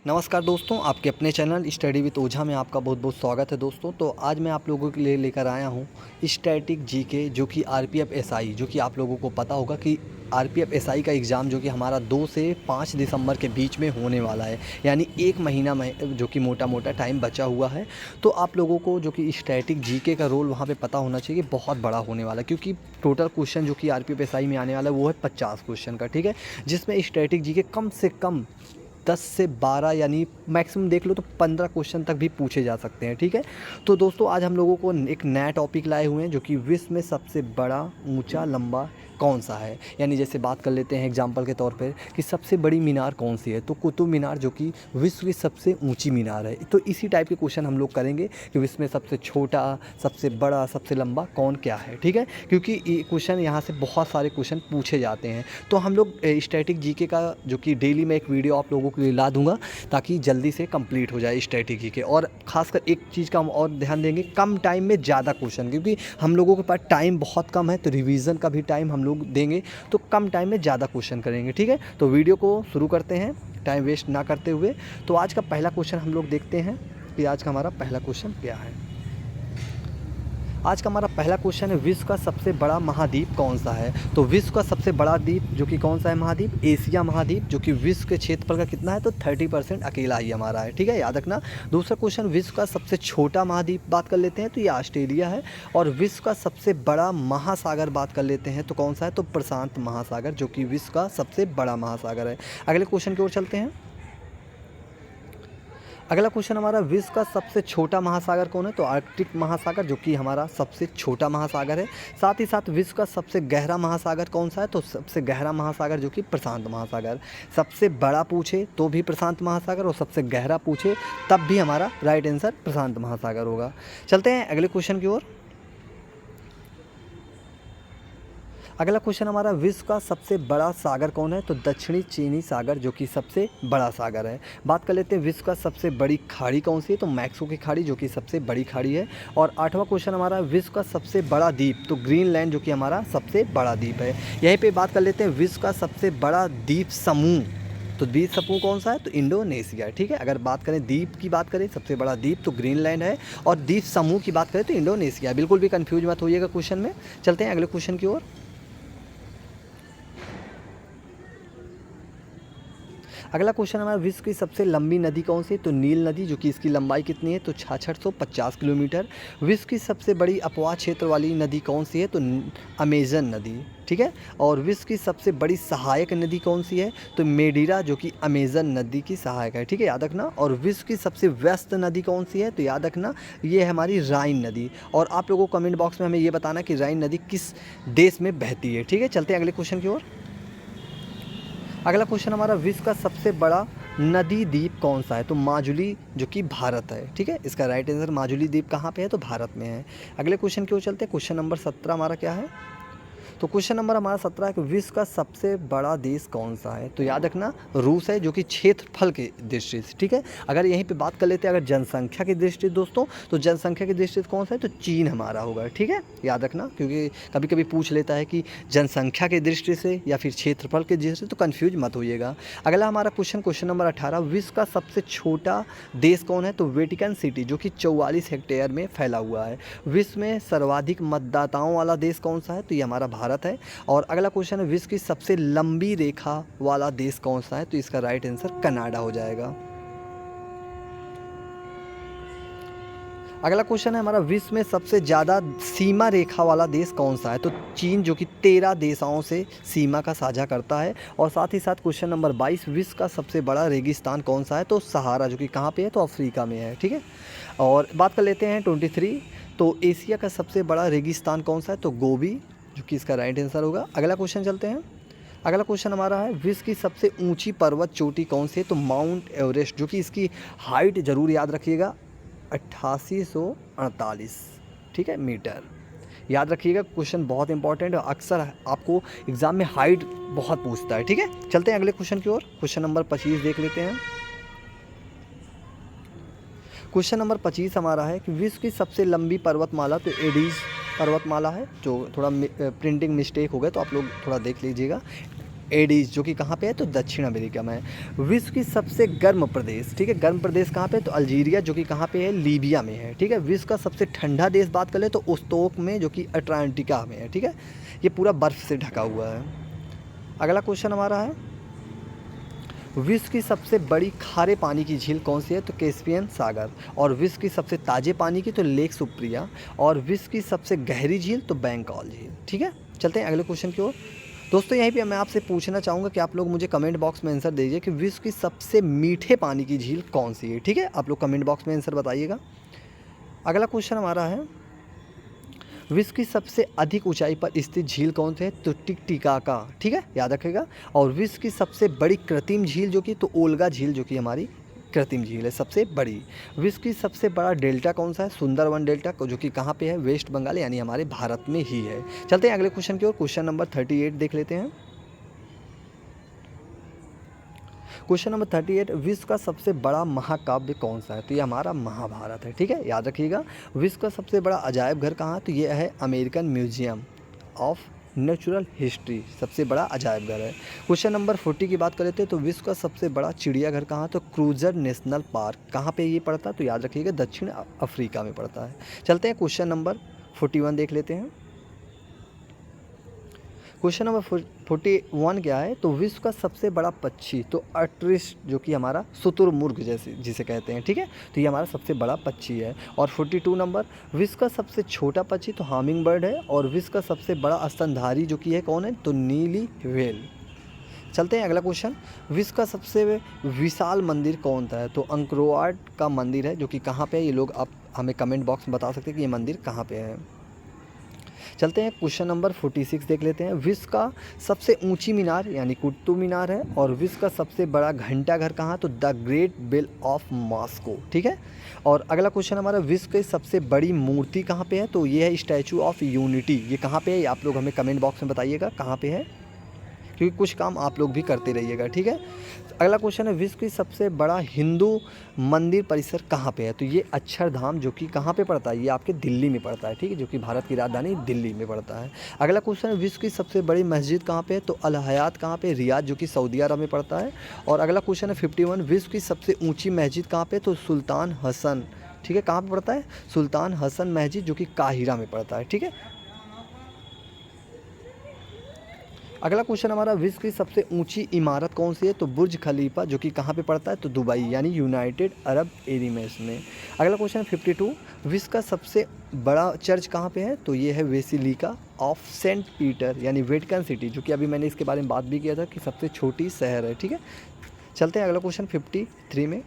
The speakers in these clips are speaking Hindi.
नमस्कार दोस्तों, आपके अपने चैनल स्टडी विद ओझा में आपका बहुत बहुत स्वागत है दोस्तों। तो आज मैं आप लोगों के लिए लेकर आया हूँ स्टैटिक जीके जो कि आरपीएफ एसआई, जो कि आप लोगों को पता होगा कि आरपीएफ एसआई का एग्ज़ाम जो कि हमारा 2 से 5 दिसंबर के बीच में होने वाला है, यानी एक महीना में जो कि मोटा मोटा टाइम बचा हुआ है। तो आप लोगों को जो कि स्टैटिक जीके का रोल वहाँ पे पता होना चाहिए कि बहुत बड़ा होने वाला है, क्योंकि टोटल क्वेश्चन जो कि आरपीएफ एसआई में आने वाला है वो है 50 क्वेश्चन का, ठीक है, जिसमें स्टैटिक जीके कम से कम 10 से 12 यानी मैक्सिमम देख लो तो 15 क्वेश्चन तक भी पूछे जा सकते हैं, ठीक है। तो दोस्तों आज हम लोगों को एक नया टॉपिक लाए हुए हैं जो कि विश्व में सबसे बड़ा ऊंचा लंबा कौन सा है। यानी जैसे बात कर लेते हैं एग्जांपल के तौर पर कि सबसे बड़ी मीनार कौन सी है, तो कुतुब मीनार जो कि विश्व की सबसे ऊंची मीनार है। तो इसी टाइप के क्वेश्चन हम लोग करेंगे कि विश्व में सबसे छोटा, सबसे बड़ा, सबसे लंबा कौन क्या है, ठीक है, क्योंकि ये क्वेश्चन यहाँ से बहुत सारे क्वेश्चन पूछे जाते हैं। तो हम लोग स्टैटिक जीके का जो कि डेली मैं एक वीडियो आप लोगों के लिए ला दूंगा ताकि जल्दी से कंप्लीट हो जाए स्टैटिक जीके। और ख़ासकर एक चीज़ का हम और ध्यान देंगे, कम टाइम में ज़्यादा क्वेश्चन, क्योंकि हम लोगों के पास टाइम बहुत कम है, तो रिवीजन का भी टाइम हम लोग देंगे, तो कम टाइम में ज़्यादा क्वेश्चन करेंगे, ठीक है। तो वीडियो को शुरू करते हैं टाइम वेस्ट ना करते हुए। तो आज का पहला क्वेश्चन हम लोग देखते हैं कि आज का हमारा पहला क्वेश्चन क्या है। आज का हमारा पहला क्वेश्चन है, विश्व का सबसे बड़ा महाद्वीप कौन सा है। तो विश्व का सबसे बड़ा द्वीप जो कि कौन सा है, महाद्वीप एशिया महाद्वीप, जो कि विश्व के क्षेत्रफल का कितना है, तो 30% अकेला ही हमारा है, ठीक है, याद रखना। दूसरा क्वेश्चन, विश्व का सबसे छोटा महाद्वीप बात कर लेते हैं तो ये ऑस्ट्रेलिया है। और विश्व का सबसे बड़ा महासागर बात कर लेते हैं तो कौन सा है, तो प्रशांत महासागर, जो कि विश्व का सबसे बड़ा महासागर है। अगले क्वेश्चन की ओर चलते हैं। अगला क्वेश्चन हमारा, विश्व का सबसे छोटा महासागर कौन है, तो आर्कटिक महासागर, जो कि हमारा सबसे छोटा महासागर है। साथ ही साथ विश्व का सबसे गहरा महासागर कौन सा है, तो सबसे गहरा महासागर जो कि प्रशांत महासागर। सबसे बड़ा पूछे तो भी प्रशांत महासागर, और सबसे गहरा पूछे तब भी हमारा राइट आंसर प्रशांत महासागर होगा। चलते हैं अगले क्वेश्चन की ओर। अगला क्वेश्चन हमारा, विश्व का सबसे बड़ा सागर कौन है, तो दक्षिणी चीनी सागर, जो कि सबसे बड़ा सागर है। बात कर लेते हैं विश्व का सबसे बड़ी खाड़ी कौन सी है, तो मैक्सो की खाड़ी, जो कि सबसे बड़ी खाड़ी है। और आठवां क्वेश्चन हमारा, विश्व का सबसे बड़ा द्वीप, तो ग्रीनलैंड, जो कि हमारा सबसे बड़ा द्वीप है। यहीं पे बात कर लेते हैं विश्व का सबसे बड़ा द्वीप समूह, तो द्वीप समूह कौन सा है, तो इंडोनेशिया, ठीक है। अगर बात करें द्वीप की बात करें, सबसे बड़ा द्वीप तो ग्रीनलैंड है, और द्वीप समूह की बात करें तो इंडोनेशिया। बिल्कुल भी कन्फ्यूज मत होइएगा क्वेश्चन में। चलते हैं अगले क्वेश्चन की ओर। अगला क्वेश्चन हमारा, विश्व की सबसे लंबी नदी कौन सी है, तो नील नदी, जो कि इसकी लंबाई कितनी है, तो 6650 किलोमीटर। विश्व की सबसे बड़ी अपवाह क्षेत्र वाली नदी कौन सी है, तो अमेजन नदी, ठीक है। और विश्व की सबसे बड़ी सहायक नदी कौन सी है, तो मेडिरा, जो कि अमेजन नदी की सहायक है, ठीक है, याद रखना। और विश्व की सबसे व्यस्त नदी कौन सी है, तो याद रखना ये है हमारी राइन नदी। और आप लोगों को कमेंट बॉक्स में हमें ये बताना कि राइन नदी किस देश में बहती है, ठीक है। चलते हैं अगले क्वेश्चन की ओर। अगला क्वेश्चन हमारा, विश्व का सबसे बड़ा नदी द्वीप कौन सा है, तो माजुली, जो कि भारत है, ठीक है। इसका राइट आंसर माजुली द्वीप कहाँ पे है, तो भारत में है। अगले क्वेश्चन की ओर चलते हैं। क्वेश्चन नंबर 17 हमारा क्या है, तो क्वेश्चन नंबर हमारा 17 है कि विश्व का सबसे बड़ा देश कौन सा है, तो याद रखना रूस है, जो कि क्षेत्रफल की दृष्टि से, ठीक है। अगर यहीं पे बात कर लेते हैं अगर जनसंख्या की दृष्टि दोस्तों, तो जनसंख्या की दृष्टि से कौन सा है, तो चीन हमारा होगा, ठीक है, याद रखना, क्योंकि कभी कभी पूछ लेता है कि जनसंख्या की दृष्टि से या फिर क्षेत्रफल की दृष्टि से, तो कन्फ्यूज मत होइएगा। अगला हमारा क्वेश्चन नंबर 18, विश्व का सबसे छोटा देश कौन है, तो वेटिकन सिटी, जो कि 44 हेक्टेयर में फैला हुआ है। विश्व में सर्वाधिक मतदाताओं वाला देश कौन सा है, तो ये हमारा भारत है। और अगला क्वेश्चन है, विश्व की सबसे लंबी रेखा वाला देश कौन सा है, तो इसका राइट आंसर कनाडा हो जाएगा। अगला क्वेश्चन है हमारा, विश्व में सबसे ज़्यादा सीमा रेखा वाला देश कौन सा है, तो चीन, जो कि 13 देशों से सीमा का साझा करता है। और साथ ही साथ क्वेश्चन नंबर 22, विश्व का सबसे बड़ा रेगिस्तान कौन सा है, तो सहारा, जो कि कहाँ पे है, तो अफ्रीका में है, ठीक है। और बात कर लेते हैं 23, तो एशिया का सबसे बड़ा रेगिस्तान कौन सा है, तो गोबी, जो कि इसका राइट आंसर होगा। अगला क्वेश्चन चलते हैं। अगला क्वेश्चन हमारा है, विश्व की सबसे ऊंची पर्वत चोटी कौन सी है, तो माउंट एवरेस्ट, जो कि इसकी हाइट जरूर याद रखिएगा 8848, ठीक है, मीटर। याद रखिएगा, क्वेश्चन बहुत इंपॉर्टेंट है, अक्सर आपको एग्जाम में हाइट बहुत पूछता है, ठीक है। चलते हैं अगले क्वेश्चन की ओर। क्वेश्चन नंबर 25 देख लेते हैं। क्वेश्चन नंबर 25 हमारा है कि विश्व की सबसे लंबी पर्वतमाला, तो एडीज पर्वतमाला है, जो थोड़ा प्रिंटिंग मिस्टेक हो गया तो आप लोग थोड़ा देख लीजिएगा। एडीज जो कि कहाँ पे है, तो दक्षिण अमेरिका में है। विश्व की सबसे गर्म प्रदेश, ठीक है, गर्म प्रदेश कहाँ पे है, तो अल्जीरिया जो कि कहाँ पे है, लीबिया में है, ठीक है। विश्व का सबसे ठंडा देश बात कर ले तो ओस्तोक में जो कि अटलांटिका में है, ठीक है। ये पूरा बर्फ़ से ढका हुआ है। अगला क्वेश्चन हमारा है, विश्व की सबसे बड़ी खारे पानी की झील कौन सी है, तो कैस्पियन सागर। और विश्व की सबसे ताज़े पानी की तो लेक सुप्रिया। और विश्व की सबसे गहरी झील तो बंगाल झील, ठीक है। चलते हैं अगले क्वेश्चन की ओर। दोस्तों यहीं पे मैं आपसे पूछना चाहूँगा कि आप लोग मुझे कमेंट बॉक्स में आंसर दीजिए कि विश्व की सबसे मीठे पानी की झील कौन सी है, ठीक है। आप लोग कमेंट बॉक्स में आंसर बताइएगा। अगला क्वेश्चन हमारा है, विश्व की सबसे अधिक ऊंचाई पर स्थित झील कौन सी है, तो टिकटिकाका, ठीक है, याद रखिएगा। और विश्व की सबसे बड़ी कृत्रिम झील जो कि तो ओल्गा झील जो कि हमारी कृत्रिम झील है सबसे बड़ी। विश्व की सबसे बड़ा डेल्टा कौन सा है, सुंदरवन डेल्टा जो कि कहाँ पे है, वेस्ट बंगाल यानी हमारे भारत में ही है। चलते हैं अगले क्वेश्चन की ओर। क्वेश्चन नंबर 38 देख लेते हैं। क्वेश्चन नंबर 38, विश्व का सबसे बड़ा महाकाव्य कौन सा है, तो ये हमारा महाभारत है, ठीक है, याद रखिएगा। विश्व का सबसे बड़ा अजायब घर कहाँ है, तो ये है American museum of natural history, सबसे बड़ा अजायब घर है। क्वेश्चन नंबर 40 की बात कर लेते हैं, तो विश्व का सबसे बड़ा चिड़ियाघर कहाँ है, तो क्रूजर नेशनल पार्क कहाँ पे ये पड़ता है, तो याद रखिएगा दक्षिण अफ्रीका में पड़ता है। चलते हैं क्वेश्चन नंबर 41 देख लेते हैं। क्वेश्चन नंबर 41 क्या है, तो विश्व का सबसे बड़ा पक्षी तो अट्रिस जो कि हमारा शुतुरमुर्ग जैसे जिसे कहते हैं, ठीक है, तो ये हमारा सबसे बड़ा पक्षी है। और 42 नंबर, विश्व का सबसे छोटा पक्षी तो हामिंग बर्ड है। और विश्व का सबसे बड़ा स्तनधारी जो कि है कौन है, तो नीली व्हेल। चलते हैं अगला क्वेश्चन, विश्व का सबसे विशाल मंदिर कौन सा है, तो अंकोर का मंदिर है जो कि कहाँ पे है, ये लोग आप हमें कमेंट बॉक्स में बता सकते हैं कि ये मंदिर कहाँ पे है। चलते हैं क्वेश्चन नंबर 46 देख लेते हैं। विश्व का सबसे ऊंची मीनार यानी कुतुब मीनार है। और विश्व का सबसे बड़ा घंटाघर कहाँ, तो the great bell of Moscow, ठीक है। और अगला क्वेश्चन हमारा, विश्व की सबसे बड़ी मूर्ति कहाँ पे है, तो ये है स्टैचू ऑफ यूनिटी। ये कहाँ पे है, आप लोग हमें कमेंट बॉक्स में बताइएगा कहाँ पे है, क्योंकि कुछ काम आप लोग भी करते रहिएगा, ठीक है। अगला क्वेश्चन है, विश्व की सबसे बड़ा हिंदू मंदिर परिसर कहाँ पे है, तो ये अक्षरधाम जो कि कहाँ पे पड़ता है, ये आपके दिल्ली में पड़ता है, ठीक है, जो कि भारत की राजधानी दिल्ली में पड़ता है। अगला क्वेश्चन है, विश्व की सबसे बड़ी मस्जिद कहाँ पे है, तो अल हयात कहाँ पे, रियाद जो कि सऊदी अरब में पड़ता है। और अगला क्वेश्चन है 51, विश्व की सबसे ऊँची मस्जिद कहाँ पे, तो सुल्तान हसन, ठीक है, कहाँ पर पड़ता है, सुल्तान हसन मस्जिद जो कि काहिरा में पड़ता है, ठीक है। अगला क्वेश्चन हमारा, विश्व की सबसे ऊंची इमारत कौन सी है, तो बुर्ज खलीफा जो कि कहाँ पे पड़ता है, तो दुबई यानी यूनाइटेड अरब एमिरेट्स में। अगला क्वेश्चन 52, विश्व का सबसे बड़ा चर्च कहाँ पे है, तो ये है बेसिलिका ऑफ सेंट पीटर यानी वेटिकन सिटी, जो कि अभी मैंने इसके बारे में बात भी किया था कि सबसे छोटी शहर है, ठीक है। चलते हैं अगला क्वेश्चन 53 में।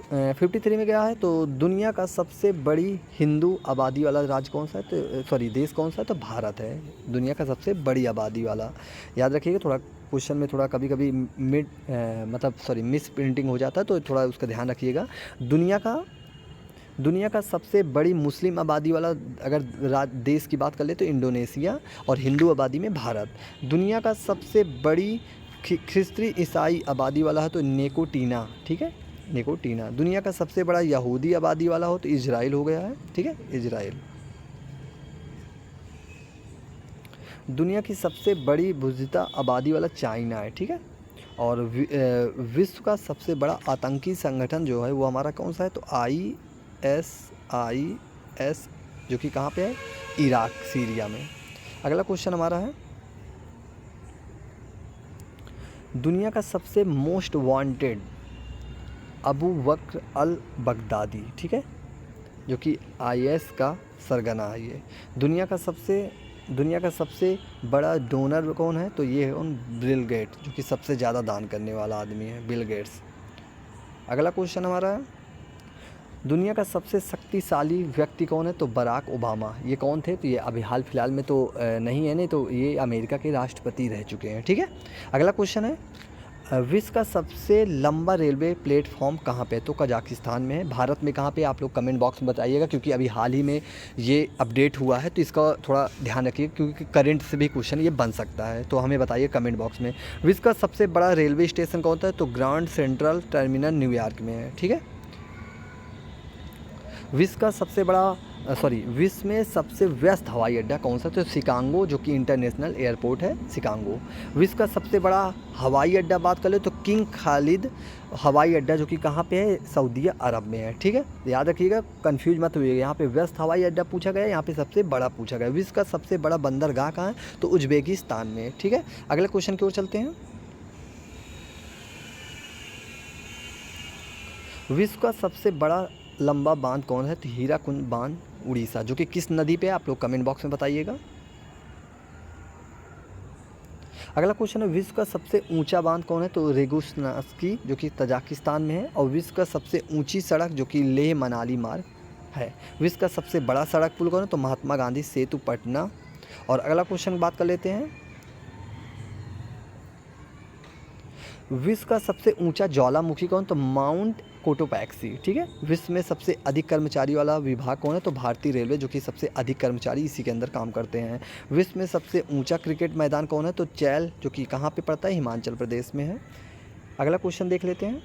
53 में क्या है, तो दुनिया का सबसे बड़ी हिंदू आबादी वाला राज्य कौन सा है, तो सॉरी देश कौन सा है, तो भारत है दुनिया का सबसे बड़ी आबादी वाला। याद रखिएगा, थोड़ा क्वेश्चन में थोड़ा कभी कभी मिस प्रिंटिंग हो जाता है, तो थोड़ा उसका ध्यान रखिएगा। दुनिया का सबसे बड़ी मुस्लिम आबादी वाला अगर देश की बात कर ले तो इंडोनेशिया। और हिंदू आबादी में भारत। दुनिया का सबसे बड़ी ख्रिस्ती ईसाई आबादी वाला है तो नेकोटीना, ठीक है, नेकोटीना। दुनिया का सबसे बड़ा यहूदी आबादी वाला हो तो इजराइल हो गया है, ठीक है, इजराइल। दुनिया की सबसे बड़ी बुद्धिता आबादी वाला चाइना है, ठीक है। और विश्व का सबसे बड़ा आतंकी संगठन जो है वो हमारा कौन सा है, तो ISIS जो कि कहाँ पे है, इराक सीरिया में। अगला क्वेश्चन हमारा है, दुनिया का सबसे मोस्ट वांटेड अबू बकर अल बगदादी, ठीक है, जो कि IS का सरगना है ये। दुनिया का सबसे बड़ा डोनर कौन है, तो ये है बिल गेट्स, जो कि सबसे ज़्यादा दान करने वाला आदमी है, बिल गेट्स। अगला क्वेश्चन हमारा है, दुनिया का सबसे शक्तिशाली व्यक्ति कौन है, तो बराक ओबामा। ये कौन थे, तो ये अभी हाल फिलहाल में तो नहीं है, नहीं तो ये अमेरिका के राष्ट्रपति रह चुके हैं, ठीक है। अगला क्वेश्चन है, विश्व का सबसे लंबा रेलवे प्लेटफॉर्म कहाँ पे है, तो कजाकिस्तान में है। भारत में कहाँ पे, आप लोग कमेंट बॉक्स में बताइएगा, क्योंकि अभी हाल ही में ये अपडेट हुआ है, तो इसका थोड़ा ध्यान रखिए, क्योंकि करंट से भी क्वेश्चन ये बन सकता है, तो हमें बताइए कमेंट बॉक्स में। विश्व का सबसे बड़ा रेलवे स्टेशन कौन सा है, तो ग्रांड सेंट्रल टर्मिनल न्यूयॉर्क में है, ठीक है। विश्व का सबसे बड़ा विश्व में सबसे व्यस्त हवाई अड्डा कौन सा? तो शिकागो, जो कि इंटरनेशनल एयरपोर्ट है शिकागो। विश्व का सबसे बड़ा हवाई अड्डा बात कर ले तो किंग खालिद हवाई अड्डा, जो कि कहाँ पे है? सऊदी अरब में है। ठीक है, याद रखिएगा, कंफ्यूज मत होइएगा। यहाँ पे व्यस्त हवाई अड्डा पूछा गया, यहाँ पे सबसे बड़ा पूछा गया। विश्व का सबसे बड़ा बंदरगाह कहाँ है? तो उज्बेकिस्तान में है। ठीक है, अगले क्वेश्चन की ओर चलते हैं। विश्व का सबसे बड़ा लंबा बांध कौन है? तो हीराकुंड बांध, उड़ीसा, जो कि किस नदी पे है? आप लोग कमेंट बॉक्स में बताइएगा। अगला क्वेश्चन है, विश्व का सबसे ऊंचा बांध कौन है? तो रेगुस्तानस्की, जो कि तजाकिस्तान में है। और विश्व का सबसे ऊंची सड़क, जो कि लेह मनाली मार्ग है। विश्व का सबसे बड़ा सड़क पुल कौन है? तो महात्मा गांधी सेतु, पटना। और अगला क्वेश्चन बात कर लेते हैं, विश्व का सबसे ऊंचा ज्वालामुखी कौन? तो माउंट कोटोपैक्सी। ठीक है, विश्व में सबसे अधिक कर्मचारी वाला विभाग कौन है? तो भारतीय रेलवे, जो कि सबसे अधिक कर्मचारी इसी के अंदर काम करते हैं। विश्व में सबसे ऊंचा क्रिकेट मैदान कौन है? तो चैल, जो कि कहाँ पे पड़ता है? हिमाचल प्रदेश में है। अगला क्वेश्चन देख लेते हैं,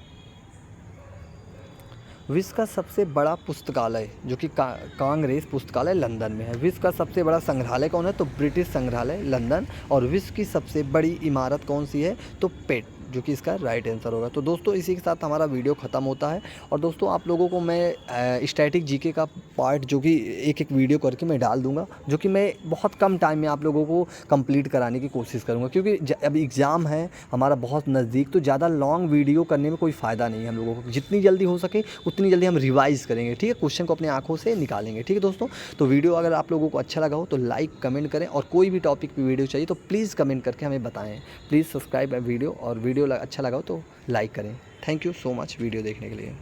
विश्व का सबसे बड़ा पुस्तकालय, जो कि कांग्रेस पुस्तकालय लंदन में है। विश्व का सबसे बड़ा संग्रहालय कौन है? तो ब्रिटिश संग्रहालय लंदन। और विश्व की सबसे बड़ी इमारत कौन सी है? तो पेट, जो कि इसका राइट आंसर होगा। तो दोस्तों, इसी के साथ हमारा वीडियो ख़त्म होता है। और दोस्तों, आप लोगों को मैं स्टैटिक जीके का पार्ट, जो कि एक वीडियो करके मैं डाल दूंगा, जो कि मैं बहुत कम टाइम में आप लोगों को कंप्लीट कराने की कोशिश करूंगा, क्योंकि अभी एग्ज़ाम है हमारा बहुत नज़दीक। तो ज़्यादा लॉन्ग वीडियो करने में कोई फ़ायदा नहीं है हम लोगों को। जितनी जल्दी हो सके उतनी जल्दी हम रिवाइज़ करेंगे। ठीक है, क्वेश्चन को अपने आँखों से निकालेंगे। ठीक है दोस्तों, तो वीडियो अगर आप लोगों को अच्छा लगा हो तो लाइक कमेंट करें, और कोई भी टॉपिक पर वीडियो चाहिए तो प्लीज़ कमेंट करके हमें बताएँ। प्लीज़ सब्सक्राइब वीडियो, और वीडियो अच्छा लगा हो तो लाइक करें। Thank you so much video देखने के लिए।